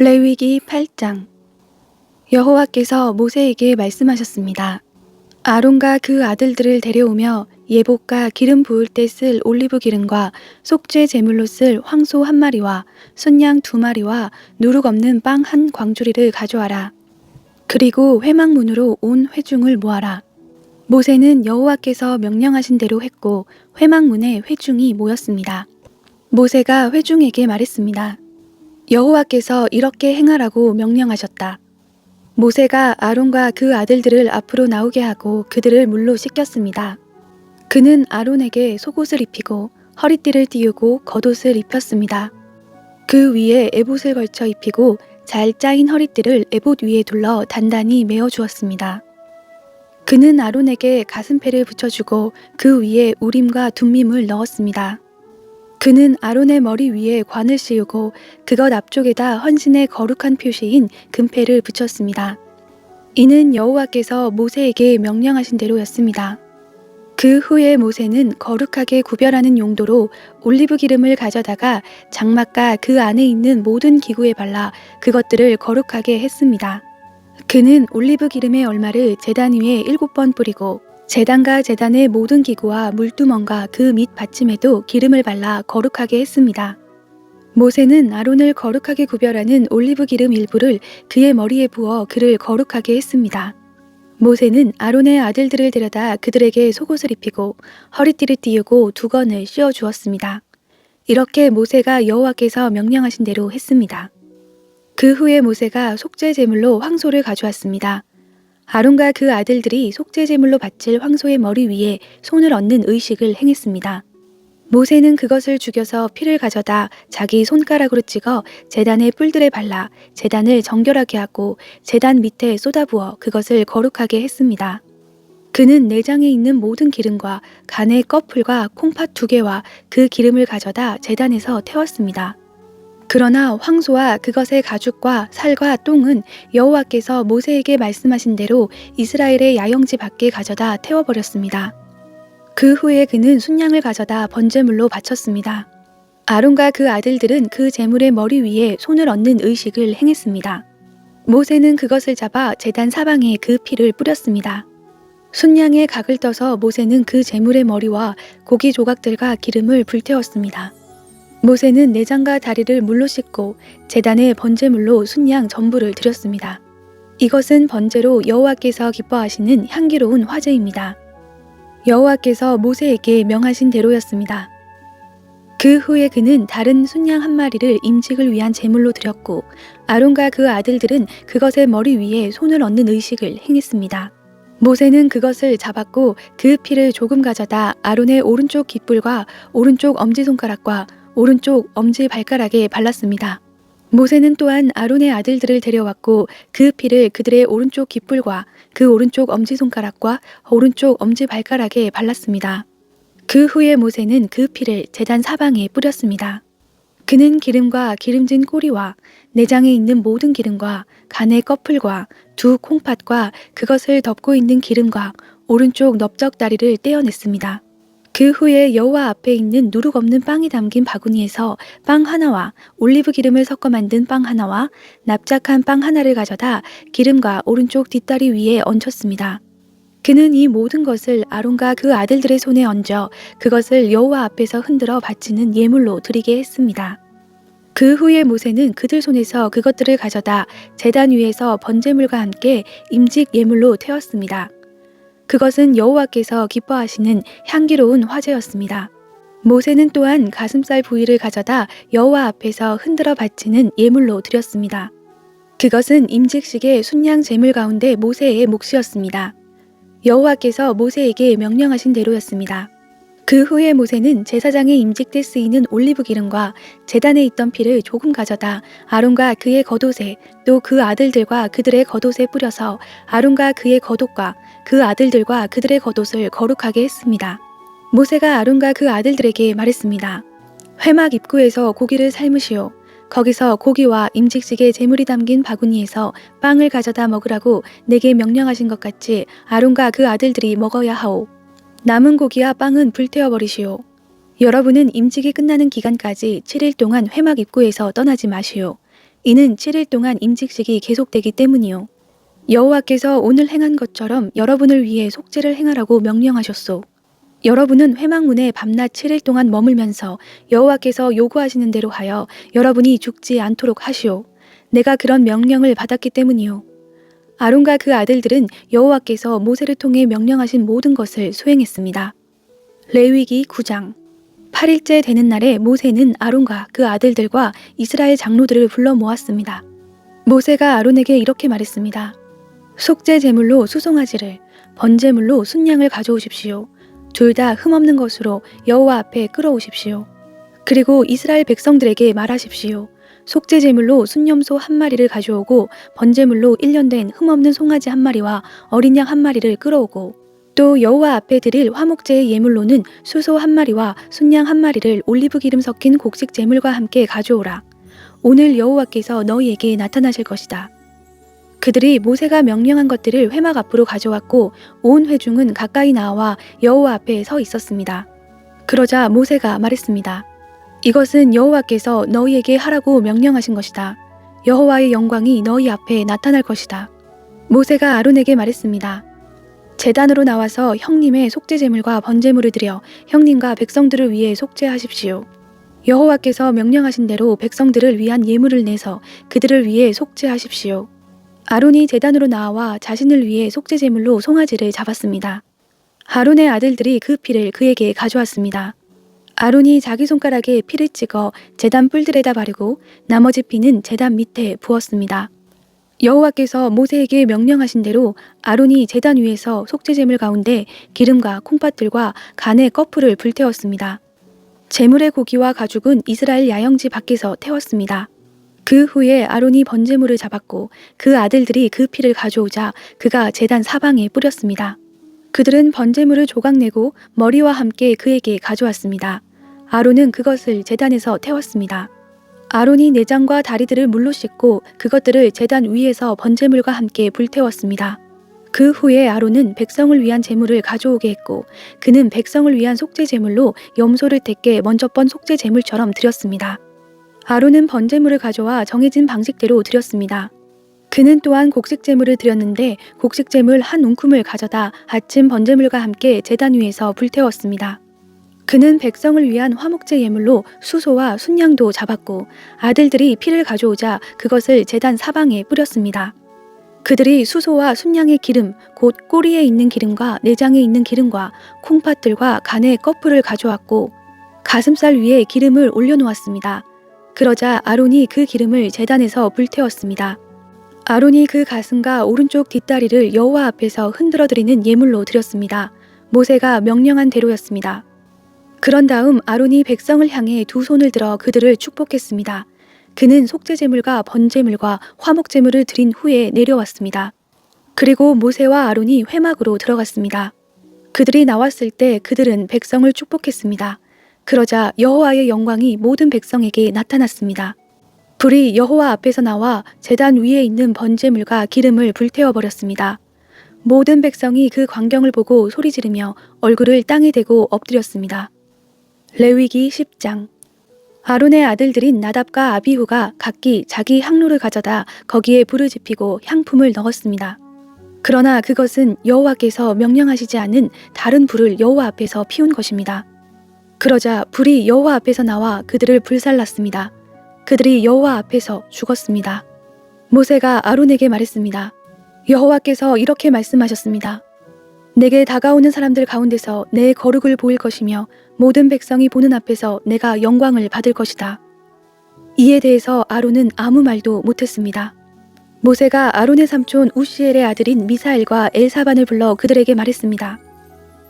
레위기 8장. 여호와께서 모세에게 말씀하셨습니다. 아론과 그 아들들을 데려오며 예복과 기름 부을 때 쓸 올리브 기름과 속죄 제물로 쓸 황소 1마리와 순양 2마리와 누룩 없는 빵 1광주리를 가져와라. 그리고 회막문으로 온 회중을 모아라. 모세는 여호와께서 명령하신 대로 했고 회막문에 회중이 모였습니다. 모세가 회중에게 말했습니다. 여호와께서 이렇게 행하라고 명령하셨다. 모세가 아론과 그 아들들을 앞으로 나오게 하고 그들을 물로 씻겼습니다. 그는 아론에게 속옷을 입히고 허리띠를 띠우고 겉옷을 입혔습니다. 그 위에 에봇을 걸쳐 입히고 잘 짜인 허리띠를 에봇 위에 둘러 단단히 메어 주었습니다. 그는 아론에게 가슴패를 붙여주고 그 위에 우림과 둠밈을 넣었습니다. 그는 아론의 머리 위에 관을 씌우고 그것 앞쪽에다 헌신의 거룩한 표시인 금패를 붙였습니다. 이는 여호와께서 모세에게 명령하신 대로였습니다. 그 후에 모세는 거룩하게 구별하는 용도로 올리브 기름을 가져다가 장막과 그 안에 있는 모든 기구에 발라 그것들을 거룩하게 했습니다. 그는 올리브 기름의 얼마를 제단 위에 7번 뿌리고 제단과 제단의 모든 기구와 물두멍과 그 밑 받침에도 기름을 발라 거룩하게 했습니다. 모세는 아론을 거룩하게 구별하는 올리브 기름 일부를 그의 머리에 부어 그를 거룩하게 했습니다. 모세는 아론의 아들들을 데려다 그들에게 속옷을 입히고 허리띠를 띠우고 두건을 씌워 주었습니다. 이렇게 모세가 여호와께서 명령하신 대로 했습니다. 그 후에 모세가 속죄 제물로 황소를 가져왔습니다. 아론과 그 아들들이 속죄 제물로 바칠 황소의 머리 위에 손을 얹는 의식을 행했습니다. 모세는 그것을 죽여서 피를 가져다 자기 손가락으로 찍어 제단의 뿔들에 발라 제단을 정결하게 하고 제단 밑에 쏟아부어 그것을 거룩하게 했습니다. 그는 내장에 있는 모든 기름과 간의 꺼풀과 콩팥 2개와 그 기름을 가져다 제단에서 태웠습니다. 그러나 황소와 그것의 가죽과 살과 똥은 여호와께서 모세에게 말씀하신 대로 이스라엘의 야영지 밖에 가져다 태워버렸습니다. 그 후에 그는 순양을 가져다 번제물로 바쳤습니다. 아론과 그 아들들은 그 제물의 머리 위에 손을 얹는 의식을 행했습니다. 모세는 그것을 잡아 제단 사방에 그 피를 뿌렸습니다. 순양의 각을 떠서 모세는 그 제물의 머리와 고기 조각들과 기름을 불태웠습니다. 모세는 내장과 다리를 물로 씻고 제단의 번제물로 순양 전부를 드렸습니다. 이것은 번제로 여호와께서 기뻐하시는 향기로운 화제입니다. 여호와께서 모세에게 명하신 대로였습니다. 그 후에 그는 다른 순양 1마리를 임직을 위한 제물로 드렸고 아론과 그 아들들은 그것의 머리 위에 손을 얹는 의식을 행했습니다. 모세는 그것을 잡았고 그 피를 조금 가져다 아론의 오른쪽 깃불과 오른쪽 엄지손가락과 오른쪽 엄지발가락에 발랐습니다. 모세는 또한 아론의 아들들을 데려왔고 그 피를 그들의 오른쪽 깃불과 그 오른쪽 엄지손가락과 오른쪽 엄지발가락에 발랐습니다. 그 후에 모세는 그 피를 제단 사방에 뿌렸습니다. 그는 기름과 기름진 꼬리와 내장에 있는 모든 기름과 간의 꺼풀과 2 콩팥과 그것을 덮고 있는 기름과 오른쪽 넓적다리를 떼어냈습니다. 그 후에 여호와 앞에 있는 누룩 없는 빵이 담긴 바구니에서 빵 하나와 올리브 기름을 섞어 만든 빵 하나와 납작한 빵 하나를 가져다 기름과 오른쪽 뒷다리 위에 얹혔습니다. 그는 이 모든 것을 아론과 그 아들들의 손에 얹어 그것을 여호와 앞에서 흔들어 바치는 예물로 드리게 했습니다. 그 후에 모세는 그들 손에서 그것들을 가져다 제단 위에서 번제물과 함께 임직 예물로 태웠습니다. 그것은 여호와께서 기뻐하시는 향기로운 화제였습니다. 모세는 또한 가슴살 부위를 가져다 여호와 앞에서 흔들어 바치는 예물로 드렸습니다. 그것은 임직식의 순양 제물 가운데 모세의 몫이었습니다. 여호와께서 모세에게 명령하신 대로였습니다. 그 후에 모세는 제사장의 임직 때 쓰이는 올리브 기름과 제단에 있던 피를 조금 가져다 아론과 그의 겉옷에 또 그 아들들과 그들의 겉옷에 뿌려서 아론과 그의 겉옷과 그 아들들과 그들의 겉옷을 거룩하게 했습니다. 모세가 아론과 그 아들들에게 말했습니다. 회막 입구에서 고기를 삶으시오. 거기서 고기와 임직식의 제물이 담긴 바구니에서 빵을 가져다 먹으라고 내게 명령하신 것 같이 아론과 그 아들들이 먹어야 하오. 남은 고기와 빵은 불태워버리시오. 여러분은 임직이 끝나는 기간까지 7일 동안 회막 입구에서 떠나지 마시오. 이는 7일 동안 임직식이 계속되기 때문이요. 여호와께서 오늘 행한 것처럼 여러분을 위해 속죄를 행하라고 명령하셨소. 여러분은 회막문에 밤낮 7일 동안 머물면서 여호와께서 요구하시는 대로 하여 여러분이 죽지 않도록 하시오. 내가 그런 명령을 받았기 때문이요. 아론과 그 아들들은 여호와께서 모세를 통해 명령하신 모든 것을 수행했습니다. 레위기 9장. 8일째 되는 날에 모세는 아론과 그 아들들과 이스라엘 장로들을 불러 모았습니다. 모세가 아론에게 이렇게 말했습니다. 속죄 제물로 수송아지를, 번제물로 순양을 가져오십시오. 둘 다 흠없는 것으로 여호와 앞에 끌어오십시오. 그리고 이스라엘 백성들에게 말하십시오. 속죄 제물로 순염소 1마리를 가져오고 번제물로 1년 된 흠없는 송아지 1마리와 어린 양 1마리를 끌어오고 또 여호와 앞에 드릴 화목제의 예물로는 수소 1마리와 순양 1마리를 올리브 기름 섞인 곡식 제물과 함께 가져오라. 오늘 여호와께서 너희에게 나타나실 것이다. 그들이 모세가 명령한 것들을 회막 앞으로 가져왔고 온 회중은 가까이 나와 여호와 앞에 서 있었습니다. 그러자 모세가 말했습니다. 이것은 여호와께서 너희에게 하라고 명령하신 것이다. 여호와의 영광이 너희 앞에 나타날 것이다. 모세가 아론에게 말했습니다. 제단으로 나와서 형님의 속죄제물과 번제물을 드려 형님과 백성들을 위해 속죄하십시오. 여호와께서 명령하신 대로 백성들을 위한 예물을 내서 그들을 위해 속죄하십시오. 아론이 제단으로 나와 자신을 위해 속죄제물로 송아지를 잡았습니다. 아론의 아들들이 그 피를 그에게 가져왔습니다. 아론이 자기 손가락에 피를 찍어 제단 뿔들에다 바르고 나머지 피는 제단 밑에 부었습니다. 여호와께서 모세에게 명령하신 대로 아론이 제단 위에서 속죄제물 가운데 기름과 콩팥들과 간의 거풀을 불태웠습니다. 제물의 고기와 가죽은 이스라엘 야영지 밖에서 태웠습니다. 그 후에 아론이 번제물을 잡았고 그 아들들이 그 피를 가져오자 그가 제단 사방에 뿌렸습니다. 그들은 번제물을 조각내고 머리와 함께 그에게 가져왔습니다. 아론은 그것을 제단에서 태웠습니다. 아론이 내장과 다리들을 물로 씻고 그것들을 제단 위에서 번제물과 함께 불태웠습니다. 그 후에 아론은 백성을 위한 제물을 가져오게 했고 그는 백성을 위한 속죄 제물로 염소를 떼게 먼저 번 속죄 제물처럼 드렸습니다. 아론은 번제물을 가져와 정해진 방식대로 드렸습니다. 그는 또한 곡식제물을 드렸는데 곡식제물 한 움큼을 가져다 아침 번제물과 함께 제단 위에서 불태웠습니다. 그는 백성을 위한 화목제 예물로 수소와 순양도 잡았고 아들들이 피를 가져오자 그것을 제단 사방에 뿌렸습니다. 그들이 수소와 순양의 기름, 곧 꼬리에 있는 기름과 내장에 있는 기름과 콩팥들과 간의 거풀을 가져왔고 가슴살 위에 기름을 올려놓았습니다. 그러자 아론이 그 기름을 제단에서 불태웠습니다. 아론이 그 가슴과 오른쪽 뒷다리를 여호와 앞에서 흔들어 드리는 예물로 드렸습니다. 모세가 명령한 대로였습니다. 그런 다음 아론이 백성을 향해 두 손을 들어 그들을 축복했습니다. 그는 속죄제물과 번제물과 화목제물을 드린 후에 내려왔습니다. 그리고 모세와 아론이 회막으로 들어갔습니다. 그들이 나왔을 때 그들은 백성을 축복했습니다. 그러자 여호와의 영광이 모든 백성에게 나타났습니다. 불이 여호와 앞에서 나와 제단 위에 있는 번제물과 기름을 불태워 버렸습니다. 모든 백성이 그 광경을 보고 소리 지르며 얼굴을 땅에 대고 엎드렸습니다. 레위기 10장. 아론의 아들들인 나답과 아비후가 각기 자기 향로를 가져다 거기에 불을 지피고 향품을 넣었습니다. 그러나 그것은 여호와께서 명령하시지 않은 다른 불을 여호와 앞에서 피운 것입니다. 그러자 불이 여호와 앞에서 나와 그들을 불살랐습니다. 그들이 여호와 앞에서 죽었습니다. 모세가 아론에게 말했습니다. 여호와께서 이렇게 말씀하셨습니다. 내게 다가오는 사람들 가운데서 내 거룩을 보일 것이며 모든 백성이 보는 앞에서 내가 영광을 받을 것이다. 이에 대해서 아론은 아무 말도 못했습니다. 모세가 아론의 삼촌 우시엘의 아들인 미사엘과 엘사반을 불러 그들에게 말했습니다.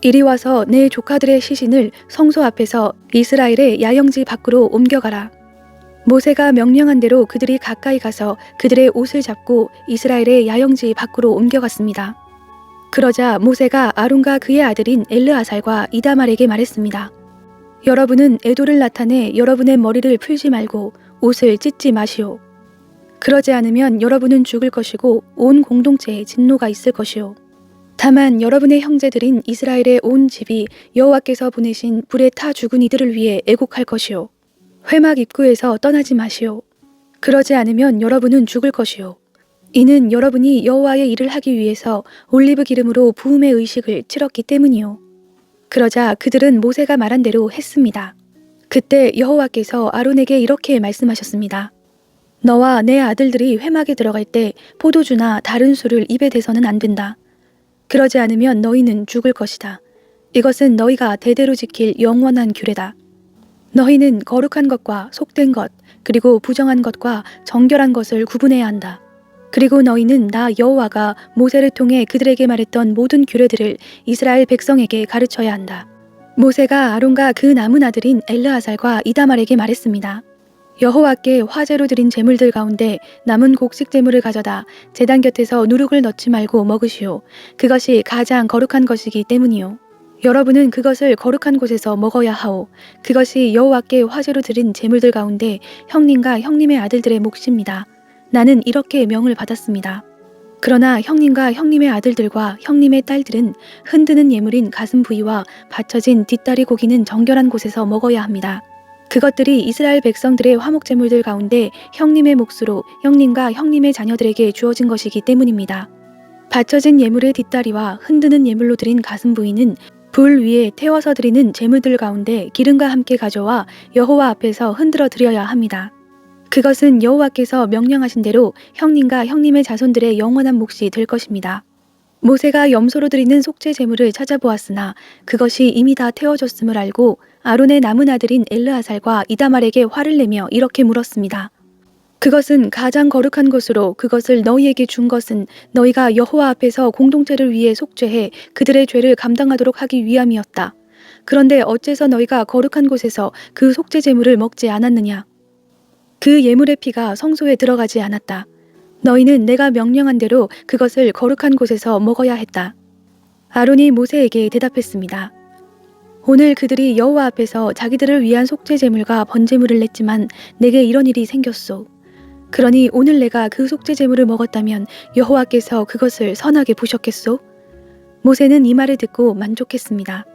이리 와서 내 조카들의 시신을 성소 앞에서 이스라엘의 야영지 밖으로 옮겨가라. 모세가 명령한 대로 그들이 가까이 가서 그들의 옷을 잡고 이스라엘의 야영지 밖으로 옮겨갔습니다. 그러자 모세가 아론과 그의 아들인 엘르아살과 이다말에게 말했습니다. 여러분은 애도를 나타내 여러분의 머리를 풀지 말고 옷을 찢지 마시오. 그러지 않으면 여러분은 죽을 것이고 온 공동체에 진노가 있을 것이오. 다만 여러분의 형제들인 이스라엘의 온 집이 여호와께서 보내신 불에 타 죽은 이들을 위해 애곡할 것이오. 회막 입구에서 떠나지 마시오. 그러지 않으면 여러분은 죽을 것이요. 이는 여러분이 여호와의 일을 하기 위해서 올리브 기름으로 부음의 의식을 치렀기 때문이요. 그러자 그들은 모세가 말한 대로 했습니다. 그때 여호와께서 아론에게 이렇게 말씀하셨습니다. 너와 내 아들들이 회막에 들어갈 때 포도주나 다른 술을 입에 대서는 안 된다. 그러지 않으면 너희는 죽을 것이다. 이것은 너희가 대대로 지킬 영원한 규례다. 너희는 거룩한 것과 속된 것, 그리고 부정한 것과 정결한 것을 구분해야 한다. 그리고 너희는 나 여호와가 모세를 통해 그들에게 말했던 모든 규례들을 이스라엘 백성에게 가르쳐야 한다. 모세가 아론과 그 남은 아들인 엘르아살과 이다말에게 말했습니다. 여호와께 화제로 드린 제물들 가운데 남은 곡식 제물을 가져다 제단 곁에서 누룩을 넣지 말고 먹으시오. 그것이 가장 거룩한 것이기 때문이요. 여러분은 그것을 거룩한 곳에서 먹어야 하오. 그것이 여호와께 화제로 드린 제물들 가운데 형님과 형님의 아들들의 몫입니다. 나는 이렇게 명을 받았습니다. 그러나 형님과 형님의 아들들과 형님의 딸들은 흔드는 예물인 가슴 부위와 받쳐진 뒷다리 고기는 정결한 곳에서 먹어야 합니다. 그것들이 이스라엘 백성들의 화목 제물들 가운데 형님의 몫으로 형님과 형님의 자녀들에게 주어진 것이기 때문입니다. 받쳐진 예물의 뒷다리와 흔드는 예물로 드린 가슴 부위는 불 위에 태워서 드리는 제물들 가운데 기름과 함께 가져와 여호와 앞에서 흔들어 드려야 합니다. 그것은 여호와께서 명령하신 대로 형님과 형님의 자손들의 영원한 몫이 될 것입니다. 모세가 염소로 드리는 속죄 제물을 찾아보았으나 그것이 이미 다 태워졌음을 알고 아론의 남은 아들인 엘르아살과 이다말에게 화를 내며 이렇게 물었습니다. 그것은 가장 거룩한 것으로 그것을 너희에게 준 것은 너희가 여호와 앞에서 공동체를 위해 속죄해 그들의 죄를 감당하도록 하기 위함이었다. 그런데 어째서 너희가 거룩한 곳에서 그 속죄 제물을 먹지 않았느냐? 그 예물의 피가 성소에 들어가지 않았다. 너희는 내가 명령한 대로 그것을 거룩한 곳에서 먹어야 했다. 아론이 모세에게 대답했습니다. 오늘 그들이 여호와 앞에서 자기들을 위한 속죄 제물과 번제물을 냈지만 내게 이런 일이 생겼소. 그러니 오늘 내가 그 속죄 제물을 먹었다면 여호와께서 그것을 선하게 보셨겠소? 모세는 이 말을 듣고 만족했습니다.